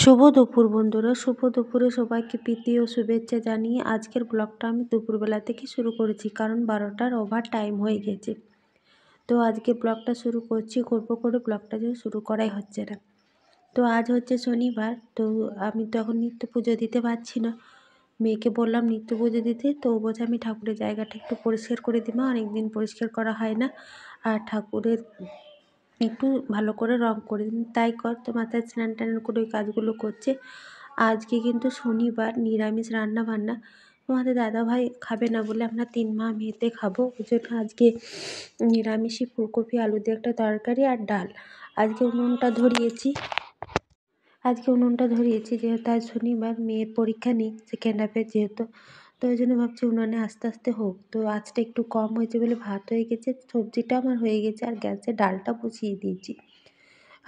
শুভ দুপুর বন্ধুরা, শুভ দুপুরে সবাইকে প্রীতি ও শুভেচ্ছা জানিয়ে আজকের ব্লগটা আমি দুপুরবেলা থেকে শুরু করেছি, কারণ 12টার ওভার টাইম হয়ে গেছে। তো আজকে ব্লগটা শুরু করছি, করে ব্লগটা যে শুরু করাই হচ্ছে না। তো আজ হচ্ছে শনিবার, তো আমি তো এখন নিত্য পুজো দিতে পারছি না। মেয়েকে বললাম নিত্য পুজো দিতে, তো ও বলছে আমি ঠাকুরের জায়গাটা একটু পরিষ্কার করে দিব, অনেকদিন পরিষ্কার করা হয় না, আর ঠাকুরের একটু ভালো করে রং করে দিন। তাই কর, তো মাথায় স্নান টান করে ওই কাজগুলো করছে। আজকে কিন্তু শনিবার, নিরামিষ রান্না বান্না। তোমাদের দাদাভাই খাবে না বলে আমরা 3 মা মেয়েতে খাবো, ওই জন্য আজকে নিরামিষই ফুলকপি আলু দিয়ে একটা তরকারি আর ডাল। আজকে উনুনটা ধরিয়েছি যেহেতু আজ শনিবার, মেয়ের পরীক্ষা নেই সেকেন্ড হাফের যেহেতু, তো ওই জন্য ভাবছি উনুনে আস্তে আস্তে হোক। তো আজটা একটু কম হয়েছে বলে ভাত হয়ে গেছে, সবজিটা আমার হয়ে গেছে, আর গ্যাসে ডালটা বসিয়ে দিয়েছি।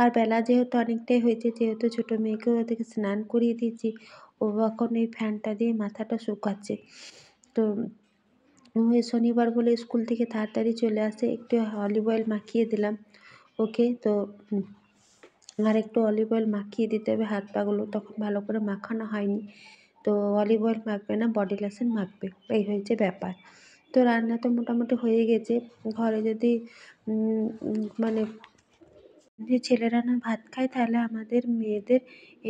আর বেলা যেহেতু অনেকটাই হয়েছে, যেহেতু ছোটো মেয়েকেও ওদেরকে স্নান করিয়ে দিয়েছি, ও এখন এই ফ্যানটা দিয়ে মাথাটা শুকাচ্ছে। তো ওই শনিবার বলে স্কুল থেকে তাড়াতাড়ি চলে আসে, একটু অলিভ অয়েল মাখিয়ে দিলাম ওকে। তো আর একটু অলিভ অয়েল মাখিয়ে দিতে হবে হাত পাগুলো, তখন ভালো করে মাখানো হয়নি। তো অলিভ অয়েল মাখবে না, বডি লোশন মাখবে, এই হয়েছে ব্যাপার। তো রান্না তো মোটামুটি হয়ে গেছে। ঘরে যদি মানে যে ছেলেরা না ভাত খায়, তাহলে আমাদের মেয়েদের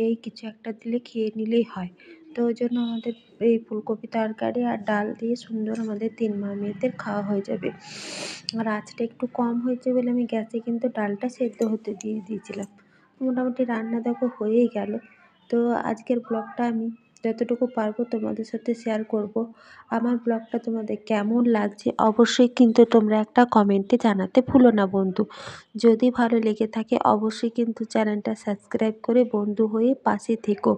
এই কিছু একটা দিলে খেয়ে নিলেই হয়। তো ওই জন্য আমাদের এই ফুলকপি তরকারি আর ডাল দিয়ে সুন্দর আমাদের 3 মা মেয়েদের খাওয়া হয়ে যাবে। আর আঁচটা একটু কম হয়েছে বলে আমি গ্যাসে কিন্তু ডালটা সেদ্ধ হতে দিয়ে দিয়েছিলাম। মোটামুটি রান্না দেখো হয়েই গেল। তো আজকের ব্লগটা আমি যতটুকু পারবো তোমাদের সাথে শেয়ার করব। আমার ব্লগটা তোমাদের কেমন লাগছে অবশ্যই কিন্তু তোমরা একটা কমেন্টে জানাতে ভুলো না বন্ধু। যদি ভালো লেগে থাকে অবশ্যই কিন্তু চ্যানেলটা সাবস্ক্রাইব করে বন্ধু হয়ে পাশে থেকো।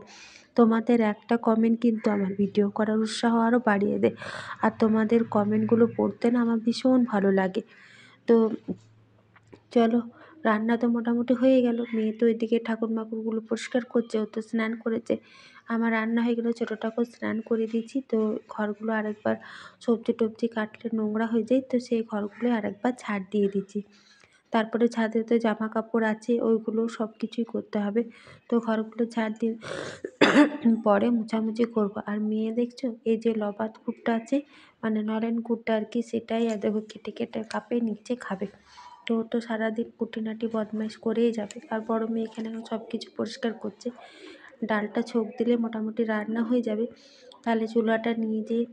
তোমাদের একটা কমেন্ট কিন্তু আমার ভিডিও করার উৎসাহ আরও বাড়িয়ে দেয়, আর তোমাদের কমেন্টগুলো পড়তে না আমার ভীষণ ভালো লাগে। তো চলো, রান্না তো মোটামুটি হয়ে গেল। মেয়ে তো এদিকে ঠাকুর মাকুরগুলো পরিষ্কার করছে, ও তো স্নান করেছে। আমার রান্না হয়ে গেলো, ছোটোটাকেও স্নান করে দিয়েছি। তো ঘরগুলো আরেকবার, সবজি টবজি কাটলে নোংরা হয়ে যায়, তো সেই ঘরগুলো আরেকবার ঝাড় দিয়ে দিচ্ছি। তারপরে ছাদে তো জামা কাপড় আছে, ওইগুলো সব কিছুই করতে হবে। তো ঘরগুলো ঝাড় দিয়ে পরে মোছামুছি করব। আর মেয়ে দেখছো এই যে লবাত গুড়টা আছে, মানে নলেন গুড়টা আর কি, সেটাই আর দেখো কেটে কেটে কাপে নিচে খাবে। তো সারাদিন কুটিনাটি বদমাইশ করেই যাবে। আর বড় মেয়ে এখানে এখন সব কিছু পরিষ্কার করছে। ডালটা ছোঁক দিলে মোটামুটি রান্না হয়ে যাবে। তাহলে চুলাটা নিয়ে যেয়ে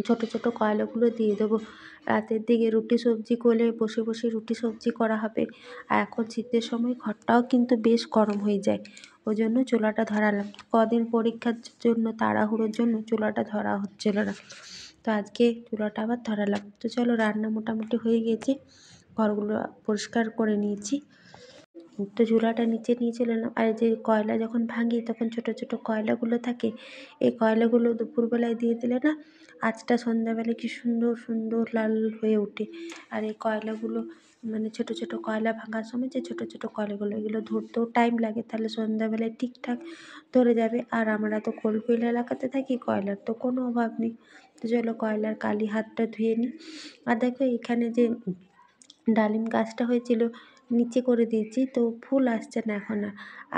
ছোটো ছোটো কয়লাগুলো দিয়ে দেবো। রাতের দিকে রুটি সবজি করলে বসে বসে রুটি সবজি করা হবে। আর এখন শীতের সময় ঘরটাও কিন্তু বেশ গরম হয়ে যায়, ওই জন্য চুলাটা ধরালাম। কদিন পরীক্ষার জন্য তাড়াহুড়োর জন্য চুলাটা ধরা হচ্ছিল না, তো আজকে চুলাটা আবার ধরালাম। তো চলো, রান্না মোটামুটি হয়ে গেছে, ঘরগুলো পরিষ্কার করে নিয়েছি। তো চুলাটা নিচে নিয়ে চলে এলাম। আর যে কয়লা যখন ভাঙি তখন ছোটো ছোটো কয়লাগুলো থাকে, এই কয়লাগুলো দুপুরবেলায় দিয়ে দিলে না আঁচটা সন্ধ্যাবেলায় কি সুন্দর সুন্দর লাল হয়ে ওঠে। আর এই কয়লাগুলো মানে ছোটো ছোটো কয়লা ভাঙার সময় যে ছোটো ছোটো কয়লাগুলো, এগুলো ধরতেও টাইম লাগে, তাহলে সন্ধ্যাবেলায় ঠিকঠাক ধরে যাবে। আর আমরা তো কোলফিল এলাকাতে থাকি, কয়লার তো কোনো অভাব নেই। তো চলো কয়লার কালি হাতটা ধুয়ে নিই। আর দেখো এখানে যে ডালিম গাছটা হয়েছিল নিচে করে দিয়েছি, তো ফুল আসছে না এখন।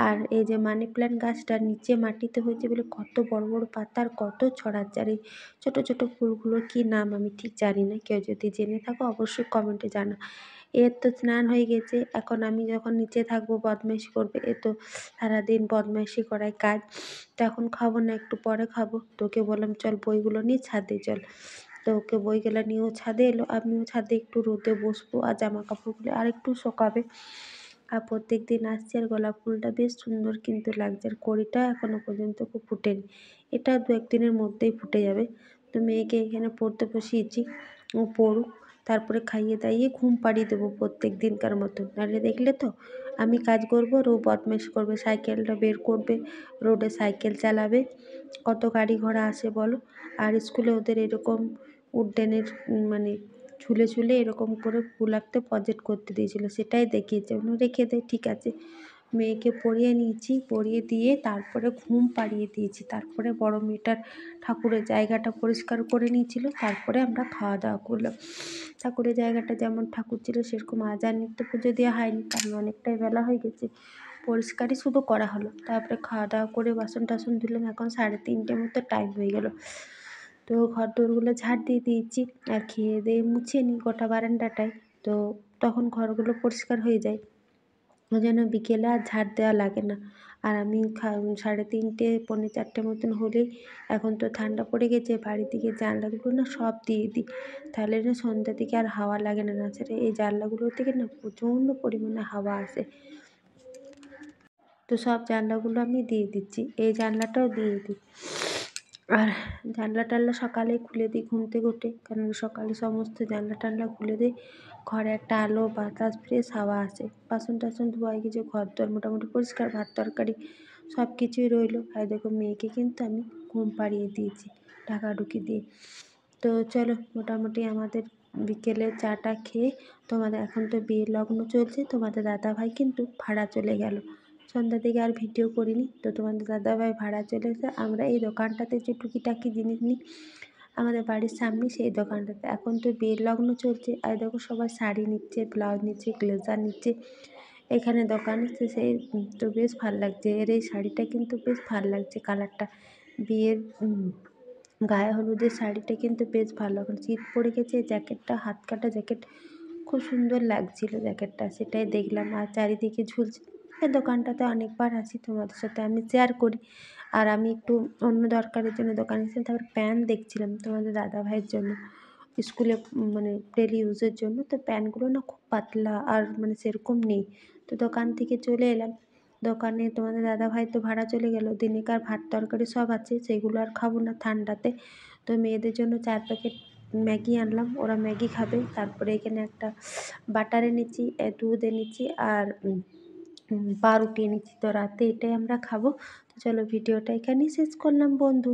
আর এই যে মানি প্ল্যান্ট গাছটা নিচে মাটিতে হয়েছে বলে কত বড় বড় পাতা আর কত ছড়াচ্ছে। আর এই ছোটো ছোটো ফুলগুলোর কী নাম আমি ঠিক জানি না, কেউ যদি জেনে থাকো অবশ্যই কমেন্টে জানো। এর তো স্নান হয়ে গেছে, এখন আমি যখন নিচে থাকবো বদমাইশি করবে, এ তো সারাদিন বদমাইশি করাই কাজ। তো এখন খাবো না, একটু পরে খাবো। তোকে বললাম চল বইগুলো নিয়ে ছাদে চল। তো ওকে বইগুলো নিয়েও ছাদে এলো, আমিও ছাদে একটু রোদে বসবো, আর জামা কাপড়গুলো আর একটু শুকাবে। আর প্রত্যেক দিন আসছে, আর গোলাপ ফুলটা বেশ সুন্দর কিন্তু লাগছে, আর কড়িটা এখনও পর্যন্ত খুব ফুটেনি, এটা 2-1 দিনের মধ্যেই ফুটে যাবে। তো মেয়েকে এখানে পড়তে বসিয়েছি, ও পড়ুক, তারপরে খাইয়ে দাইয়ে ঘুম পাড়িয়ে দেবো প্রত্যেক দিনকার মতো। নাহলে দেখলে তো আমি কাজ করবো আর ও বদমাইশি করবে, সাইকেলটা বের করবে, রোডে সাইকেল চালাবে, কত গাড়ি ঘোড়া আসে বলো। আর স্কুলে ওদের এরকম উড্ডয়নের মানে ঝুলে ঝুলে এরকম করে ফুল আঁকতে প্রজেক্ট করতে দিয়েছিলো, সেটাই দেখিয়েছে। রেখে দে, ঠিক আছে। মেয়েকে পড়িয়ে নিয়েছি, পড়িয়ে দিয়ে তারপরে ঘুম পাড়িয়ে দিয়েছি। তারপরে বড় মেয়েটার ঠাকুরের জায়গাটা পরিষ্কার করে নিয়েছিল, তারপরে আমরা খাওয়া দাওয়া করলাম। ঠাকুরের জায়গাটা যেমন ঠাকুর ছিল সেরকম আজ আর নিত্য পুজো দেওয়া হয়নি, কারণ অনেকটাই বেলা হয়ে গেছে। পরিষ্কারই শুধু করা হলো। তারপরে খাওয়া দাওয়া করে বাসন টাসন ধুলাম, এখন 3:30 মতো টাইম হয়ে গেল। তো ঘর দোরগুলো ঝাড় দিয়ে দিয়েছি, আর খেয়ে দিয়ে মুছিয়ে নিই গোটা বারান্দাটায়, তো তখন ঘরগুলো পরিষ্কার হয়ে যায়। ওই জন্য বিকেলে আর ঝাড় দেওয়া লাগে না। আর আমি 3:30 পৌনে 4টে মতন হলেই, এখন তো ঠান্ডা পড়ে গেছে, বাড়ির দিকে জানলাগুলো না সব দিয়ে দিই, তাহলে না সন্ধ্যার দিকে আর হাওয়া লাগে না। নাছাড়া এই জানলাগুলো থেকে না প্রচণ্ড পরিমাণে হাওয়া আসে, তো সব জানলাগুলো আমি দিয়ে দিচ্ছি, এই জানলাটাও দিয়ে দিই। আর জানলা টানলা সকালে খুলে দিই ঘুম থেকে উঠে, কারণ সকালে সমস্ত জানলা টানলা খুলে দিই, ঘরে একটা আলো বাতাস ফ্রেশ হাওয়া আসে। বাসন টাসন ধোয়া হয়ে গেছে, ঘর দর মোটামুটি পরিষ্কার, ভাত তরকারি সব কিছুই রইলো। আর দেখো মেয়েকে কিন্তু আমি ঘুম পাড়িয়ে দিয়েছি ঢাকাঢুকি দিয়ে। তো চলো মোটামুটি আমাদের বিকেলে চাটা খেয়ে, তোমাদের এখন তো বিয়ের লগ্ন চলছে, তোমাদের দাদাভাই কিন্তু ভাড়া চলে গেল। সন্ধ্যা থেকে আর ভিডিও করিনি, তো তোমাদের দাদাভাই ভাড়া চলে এসে আমরা এই দোকানটাতে যে টুকিটাকি জিনিস নিই আমাদের বাড়ির সামনে, সেই দোকানটাতে এখন তো বিয়ের লগ্ন চলছে। আর দেখো সবাই শাড়ি নিচ্ছে, ব্লাউজ নিচ্ছে, ব্লেজার নিচ্ছে এখানে দোকানে। তো সেই তো বেশ ভালো লাগছে, এর এই শাড়িটা কিন্তু বেশ ভালো লাগছে কালারটা, বিয়ের গায়ে হলুদের শাড়িটা কিন্তু বেশ ভালো। এখন শীত পড়ে গেছে, জ্যাকেটটা হাত কাটা জ্যাকেট খুব সুন্দর লাগছিল জ্যাকেটটা, সেটাই দেখলাম আর চারিদিকে ঝুলছে। এই দোকানটাতে অনেকবার আসি, তোমাদের সাথে আমি শেয়ার করি। আর আমি একটু অন্য দরকারের জন্য দোকানে এসেছিলাম, তারপর প্যান্ট দেখছিলাম তোমাদের দাদাভাইয়ের জন্য, স্কুলে মানে ডেলি ইউজের জন্য। তো প্যান্টগুলো না খুব পাতলা আর মানে সেরকম নেই, তো দোকান থেকে চলে এলাম। দোকানে তোমাদের দাদাভাই তো ভাড়া চলে গেল, দিনেকার ভাত তরকারি সব আছে, সেগুলো আর খাবো না ঠান্ডাতে। তো মেয়েদের জন্য 4 প্যাকেট ম্যাগি আনলাম, ওরা ম্যাগি খাবে। তারপরে এখানে একটা বাটার এনেছি, দুধ এনেছি, আর পাউরুটি এনেছি। তো রাতে এটাই আমরা খাবো। তো চলো ভিডিওটা এখানেই শেষ করলাম বন্ধু।